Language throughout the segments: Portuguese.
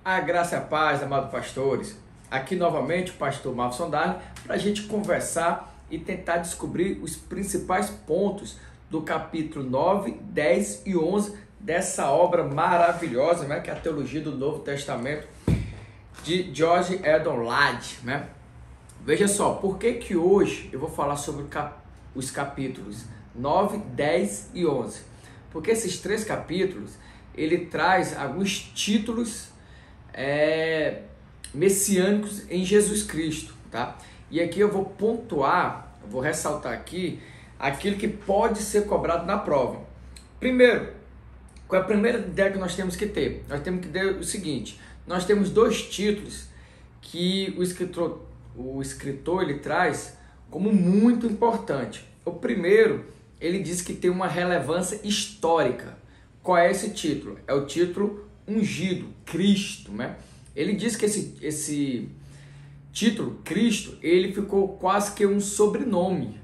A graça e a paz, amados pastores. Aqui novamente o pastor Marcos Sondagem para a gente conversar e tentar descobrir os principais pontos do capítulo 9, 10 e 11 dessa obra maravilhosa, né, que é a Teologia do Novo Testamento de George Eldon Ladd, né? Veja só, por que hoje eu vou falar sobre os capítulos 9, 10 e 11? Porque esses três capítulos, ele traz alguns títulos messiânicos em Jesus Cristo, tá? E aqui eu vou pontuar, eu vou ressaltar aqui aquilo que pode ser cobrado na prova. Primeiro, qual é a primeira ideia que nós temos que ter? Nós temos que ter o seguinte: nós temos dois títulos que o escritor ele traz como muito importante. O primeiro, ele diz que tem uma relevância histórica. Qual é esse título? É o título ungido, Cristo, né? Ele diz que esse título, Cristo, ele ficou quase que um sobrenome.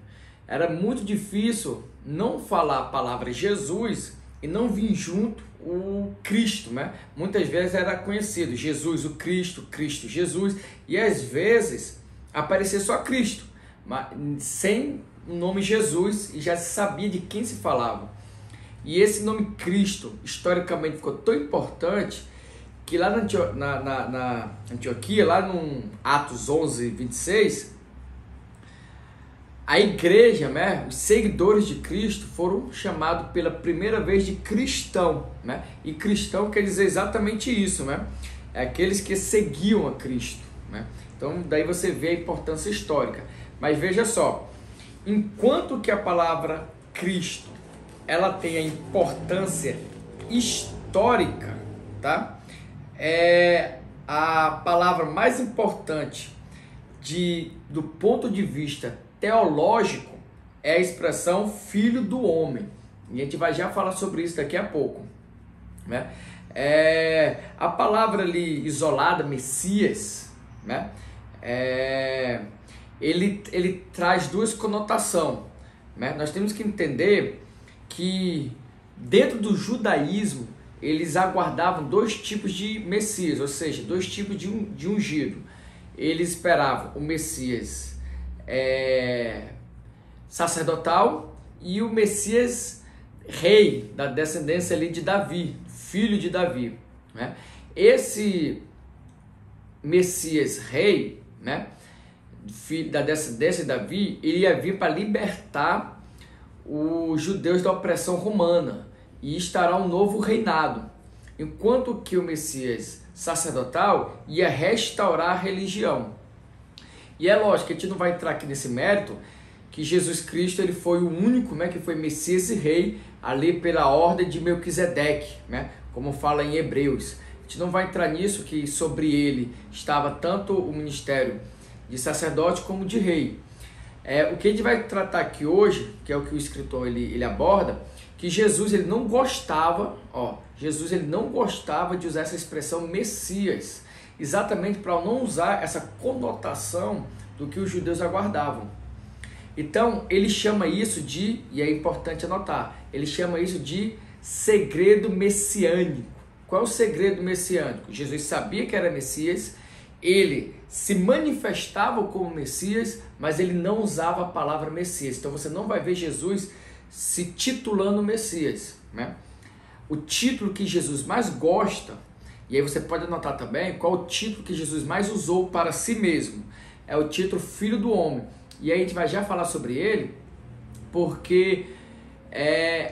Era muito difícil não falar a palavra Jesus e não vir junto o Cristo, né? Muitas vezes era conhecido Jesus, o Cristo, Cristo, Jesus, e às vezes aparecia só Cristo, mas sem o nome Jesus, e já se sabia de quem se falava. E esse nome Cristo, historicamente, ficou tão importante que lá na Antioquia, lá no Atos 11, 26, a igreja, né, os seguidores de Cristo foram chamados pela primeira vez de cristão, né? E cristão quer dizer exatamente isso, né? É aqueles que seguiam a Cristo, né? Então daí você vê a importância histórica. Mas veja só, enquanto que a palavra Cristo, ela tem a importância histórica, tá? É a palavra mais importante do ponto de vista teológico é a expressão filho do homem. E a gente vai já falar sobre isso daqui a pouco, né? A palavra ali isolada, Messias, né? Ele traz duas conotações, né? Nós temos que entender que dentro do judaísmo eles aguardavam dois tipos de Messias, ou seja, dois tipos de ungido. Eles esperavam o Messias sacerdotal e o Messias rei, da descendência ali de Davi, filho de Davi, né? Esse Messias rei, né, filho da descendência de Davi, ele ia vir para libertar os judeus da opressão romana e estará um novo reinado, enquanto que o Messias sacerdotal ia restaurar a religião. E é lógico que a gente não vai entrar aqui nesse mérito, que Jesus Cristo ele foi o único, né, que foi Messias e rei ali pela ordem de Melquisedeque, né, como fala em Hebreus. A gente não vai entrar nisso, que sobre ele estava tanto o ministério de sacerdote como de rei. O que a gente vai tratar aqui hoje, que é o que o escritor ele aborda, que Jesus ele não gostava, Jesus ele não gostava de usar essa expressão Messias, exatamente para não usar essa conotação do que os judeus aguardavam. Então ele chama isso de, e é importante anotar, ele chama isso de segredo messiânico. Qual é o segredo messiânico? Jesus sabia que era Messias, ele se manifestava como Messias, mas ele não usava a palavra Messias. Então você não vai ver Jesus se titulando Messias, né? O título que Jesus mais gosta, e aí você pode anotar também qual o título que Jesus mais usou para si mesmo, é o título Filho do Homem. E aí a gente vai já falar sobre ele, porque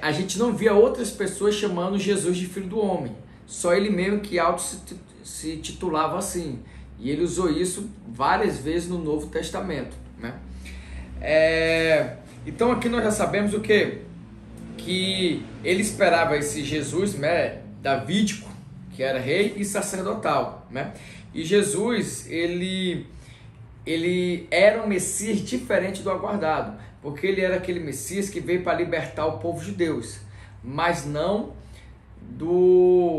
a gente não via outras pessoas chamando Jesus de Filho do Homem, só ele mesmo que se titulava assim, e ele usou isso várias vezes no Novo Testamento, né? Então aqui nós já sabemos o quê? Que ele esperava esse Jesus, né, davídico, que era rei e sacerdotal, né? E Jesus, ele era um Messias diferente do aguardado, porque ele era aquele Messias que veio para libertar o povo de Deus, mas não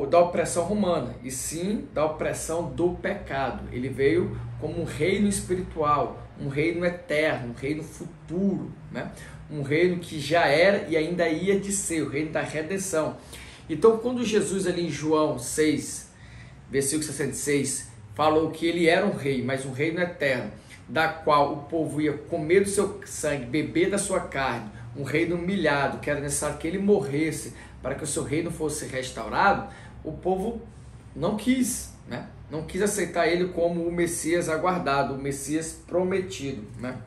da opressão romana, e sim da opressão do pecado. Ele veio como um reino espiritual, um reino eterno, um reino futuro, né? Um reino que já era e ainda ia de ser, o reino da redenção. Então, quando Jesus ali em João 6, versículo 66, falou que ele era um rei, mas um reino eterno, da qual o povo ia comer do seu sangue, beber da sua carne, um reino humilhado, que era necessário que ele morresse para que o seu reino fosse restaurado, o povo não quis, né? Não quis aceitar ele como o Messias aguardado, o Messias prometido, né?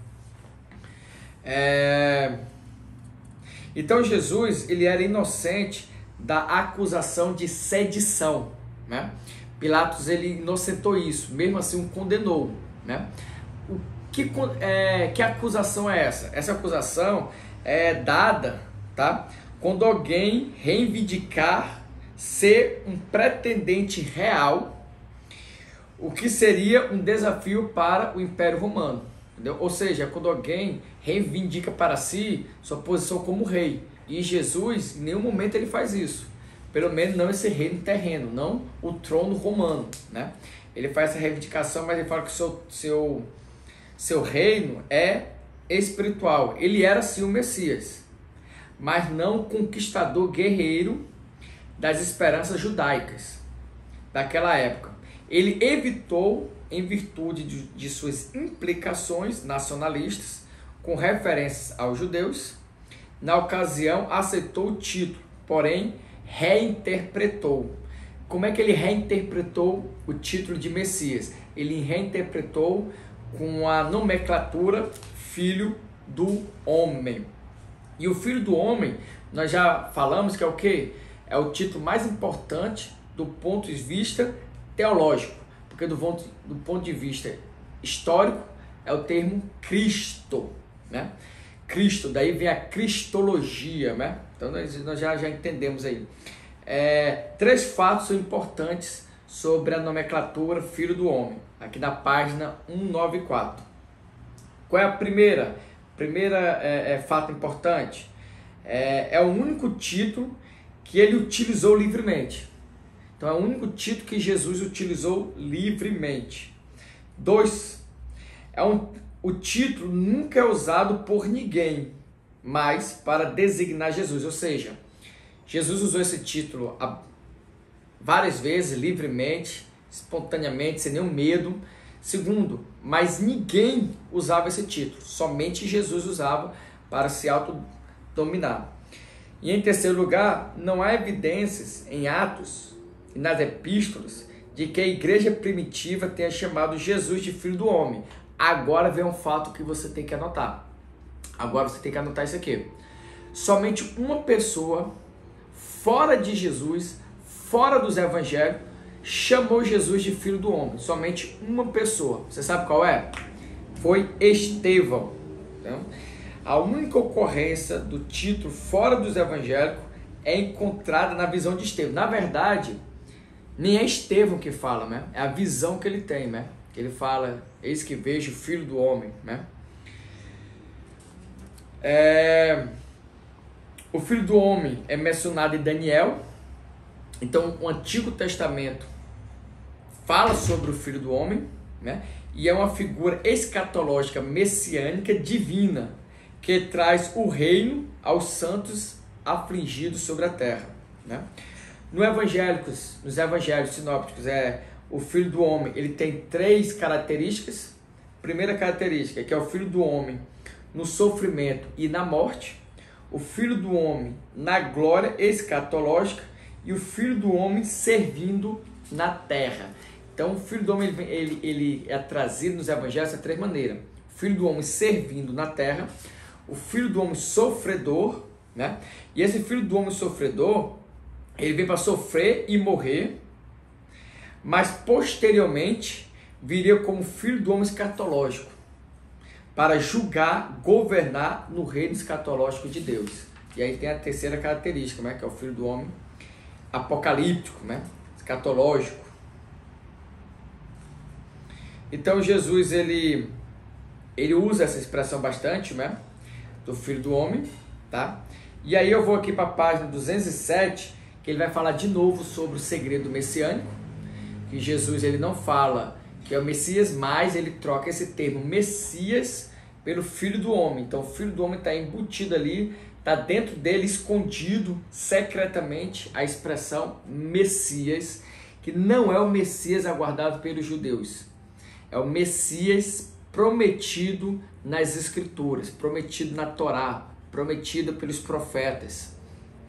Então Jesus, ele era inocente da acusação de sedição, né? Pilatos, ele inocentou isso, mesmo assim o condenou, né? Que acusação é essa? Essa acusação é dada, tá? Quando alguém reivindicar ser um pretendente real, o que seria um desafio para o Império Romano, entendeu? Ou seja, quando alguém reivindica para si sua posição como rei, e Jesus, em nenhum momento ele faz isso, pelo menos não esse reino terreno, não o trono romano, né? Ele faz essa reivindicação, mas ele fala que seu reino é espiritual. Ele era sim o Messias, mas não o conquistador guerreiro das esperanças judaicas daquela época. Ele evitou, em virtude de suas implicações nacionalistas, com referências aos judeus. Na ocasião, aceitou o título, porém reinterpretou. Como é que ele reinterpretou o título de Messias? Ele reinterpretou com a nomenclatura Filho do Homem. E o Filho do Homem, nós já falamos que é o quê? É o título mais importante do ponto de vista teológico, porque do ponto de vista histórico é o termo Cristo, né? Cristo, daí vem a cristologia, né? Então nós já entendemos aí. Três fatos são importantes sobre a nomenclatura Filho do Homem, aqui na página 194. Qual é a primeira fato importante? É o único título que ele utilizou livremente. Então é o único título que Jesus utilizou livremente. 2. O título nunca é usado por ninguém, mas para designar Jesus. Ou seja, Jesus usou esse título várias vezes, livremente, espontaneamente, sem nenhum medo. Segundo, mas ninguém usava esse título, somente Jesus usava para se autodominar. E em terceiro lugar, não há evidências em Atos e nas epístolas de que a igreja primitiva tenha chamado Jesus de Filho do Homem. Agora vem um fato que você tem que anotar. Agora você tem que anotar isso aqui. Somente uma pessoa fora de Jesus, fora dos evangelhos, chamou Jesus de Filho do Homem. Somente uma pessoa. Você sabe qual é? Foi Estevão. Então, a única ocorrência do título fora dos evangélicos é encontrada na visão de Estevão. Na verdade, nem é Estevão que fala, né? É a visão que ele tem, né? Ele fala, eis que vejo o Filho do Homem, né? O Filho do Homem é mencionado em Daniel. Então, o Antigo Testamento fala sobre o Filho do Homem, né? E é uma figura escatológica, messiânica, divina, que traz o reino aos santos afligidos sobre a terra, né? Nos evangelhos sinópticos, o Filho do Homem, ele tem três características. Primeira característica, que é o Filho do Homem no sofrimento e na morte, o Filho do Homem na glória escatológica e o Filho do Homem servindo na terra. Então, o Filho do Homem ele é trazido nos evangelhos de três maneiras. O Filho do Homem servindo na terra, o Filho do Homem sofredor, né? E esse Filho do Homem sofredor, ele vem para sofrer e morrer, mas posteriormente viria como Filho do Homem escatológico, para julgar, governar no reino escatológico de Deus. E aí tem a terceira característica, né? Que é o Filho do Homem apocalíptico, né? Escatológico. Então Jesus ele usa essa expressão bastante, né? Do Filho do Homem, tá? E aí eu vou aqui para a página 207, que ele vai falar de novo sobre o segredo messiânico, que Jesus ele não fala que é o Messias, mas ele troca esse termo Messias pelo Filho do Homem. Então o Filho do Homem está embutido ali, está dentro dele, escondido secretamente, a expressão Messias. que não é o Messias aguardado pelos judeus. É o Messias prometido nas Escrituras, prometido na Torá, prometido pelos profetas,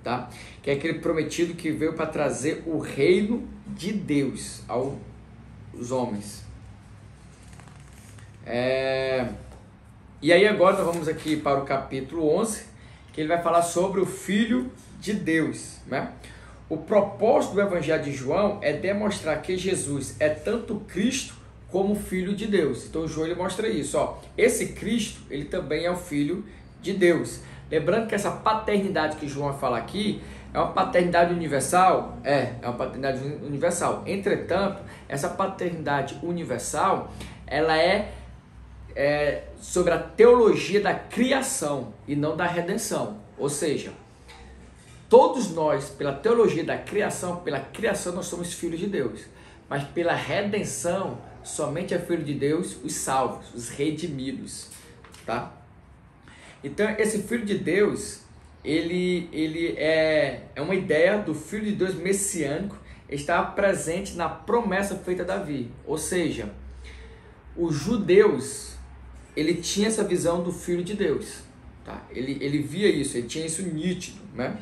tá? Que é aquele prometido que veio para trazer o reino de Deus aos homens. E aí agora nós vamos aqui para o capítulo 11, que ele vai falar sobre o Filho de Deus, né? O propósito do Evangelho de João é demonstrar que Jesus é tanto Cristo como Filho de Deus. Então João ele mostra isso, ó. Esse Cristo, ele também é o Filho de Deus. Lembrando que essa paternidade que João vai falar aqui é uma paternidade universal? É uma paternidade universal. Entretanto, essa paternidade universal, ela é sobre a teologia da criação e não da redenção. Ou seja, todos nós, pela teologia da criação, pela criação nós somos filhos de Deus. Mas pela redenção, somente é filho de Deus os salvos, os redimidos, tá? Então, esse Filho de Deus, ele é uma ideia do Filho de Deus messiânico, está presente na promessa feita a Davi. Ou seja, os judeus, ele tinha essa visão do Filho de Deus, tá? Ele via isso, ele tinha isso nítido, né?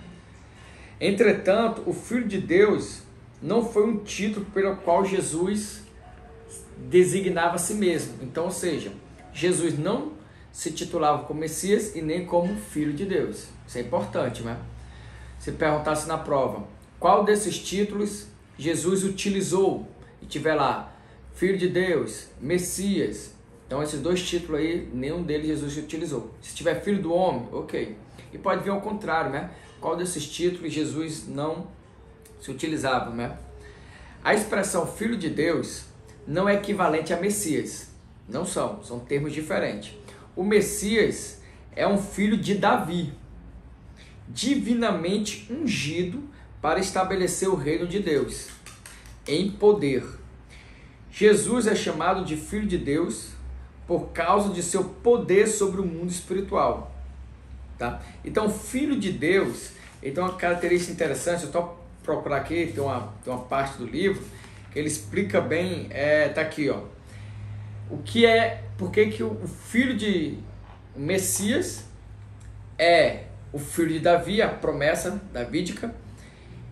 Entretanto, o Filho de Deus não foi um título pelo qual Jesus designava a si mesmo. Então, ou seja, Jesus não se titulava como Messias e nem como Filho de Deus. Isso é importante, né? Se perguntasse na prova, qual desses títulos Jesus utilizou? E tiver lá, Filho de Deus, Messias. Então, esses dois títulos aí, nenhum deles Jesus utilizou. Se tiver Filho do Homem, ok. E pode vir ao contrário, né? Qual desses títulos Jesus não se utilizava, né? A expressão Filho de Deus não é equivalente a Messias. Não são termos diferentes. O Messias é um filho de Davi, divinamente ungido para estabelecer o reino de Deus, em poder. Jesus é chamado de Filho de Deus por causa de seu poder sobre o mundo espiritual, tá? Então, Filho de Deus, então uma característica interessante, eu estou procurar aqui, tem uma parte do livro que ele explica bem, tá aqui, ó. Por que o filho de Messias é o filho de Davi, a promessa davídica,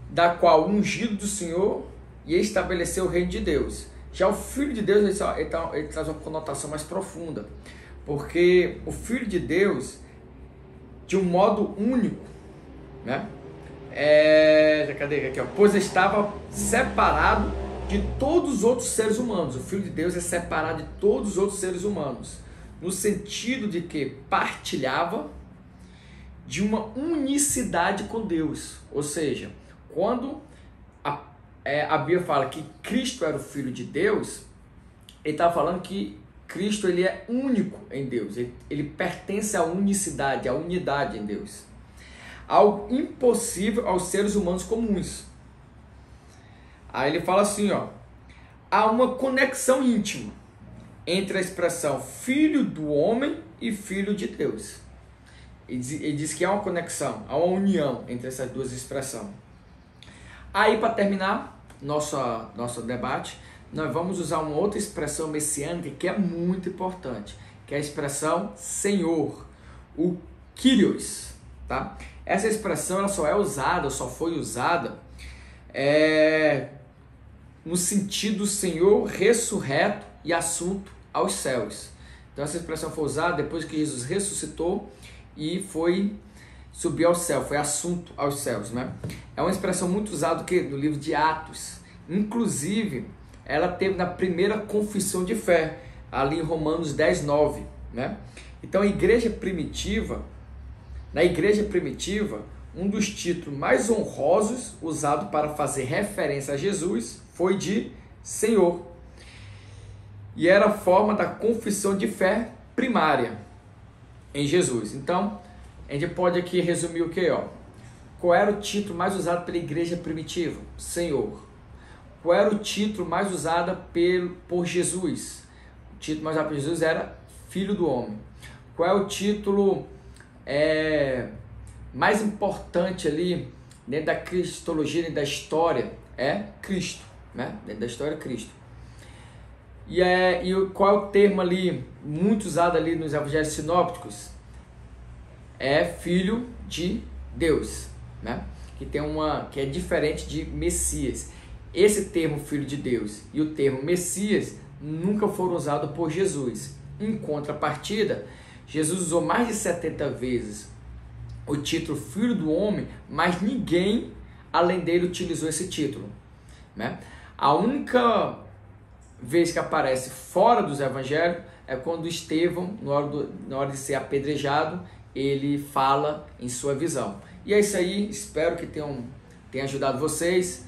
da qual o ungido do Senhor e estabeleceu o reino de Deus. Já o Filho de Deus, ele traz uma conotação mais profunda, porque o Filho de Deus, de um modo único, né? Cadê aqui, ó? Pois estava separado de todos os outros seres humanos. O Filho de Deus é separado de todos os outros seres humanos, no sentido de que partilhava de uma unicidade com Deus. Ou seja, quando a Bíblia fala que Cristo era o Filho de Deus, ele está falando que Cristo ele é único em Deus, ele pertence à unicidade, à unidade em Deus. Algo impossível aos seres humanos comuns. Aí ele fala assim, ó, há uma conexão íntima entre a expressão filho do homem e filho de Deus. Ele diz que há uma conexão, há uma união entre essas duas expressões. Aí, para terminar nosso debate, nós vamos usar uma outra expressão messiânica que é muito importante, que é a expressão Senhor, o Kyrios, tá? Essa expressão ela só foi usada no sentido Senhor ressurreto e assunto aos céus. Então essa expressão foi usada depois que Jesus ressuscitou e subiu ao céu, foi assunto aos céus, né? É uma expressão muito usada no livro de Atos. Inclusive, ela teve na primeira confissão de fé, ali em Romanos 10:9, né? Então, na igreja primitiva, um dos títulos mais honrosos usado para fazer referência a Jesus foi de Senhor. E era a forma da confissão de fé primária em Jesus. Então, a gente pode aqui resumir o que? Qual era o título mais usado pela igreja primitiva? Senhor. Qual era o título mais usado por Jesus? O título mais usado por Jesus era Filho do Homem. Qual é o título mais importante ali dentro da cristologia e da história? É Cristo, né? Dentro da história, Cristo. E qual é o termo ali, muito usado ali nos evangelhos sinópticos? É filho de Deus, né? Que é diferente de Messias. Esse termo filho de Deus e o termo Messias nunca foram usados por Jesus. Em contrapartida, Jesus usou mais de 70 vezes o título filho do homem, mas ninguém além dele utilizou esse título, né? A única vez que aparece fora dos evangelhos é quando Estevão, na hora de ser apedrejado, ele fala em sua visão. E é isso aí, espero que tenha ajudado vocês.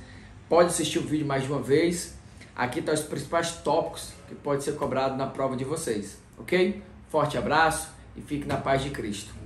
Pode assistir o vídeo mais de uma vez. Aqui estão os principais tópicos que pode ser cobrado na prova de vocês, ok? Forte abraço e fique na paz de Cristo.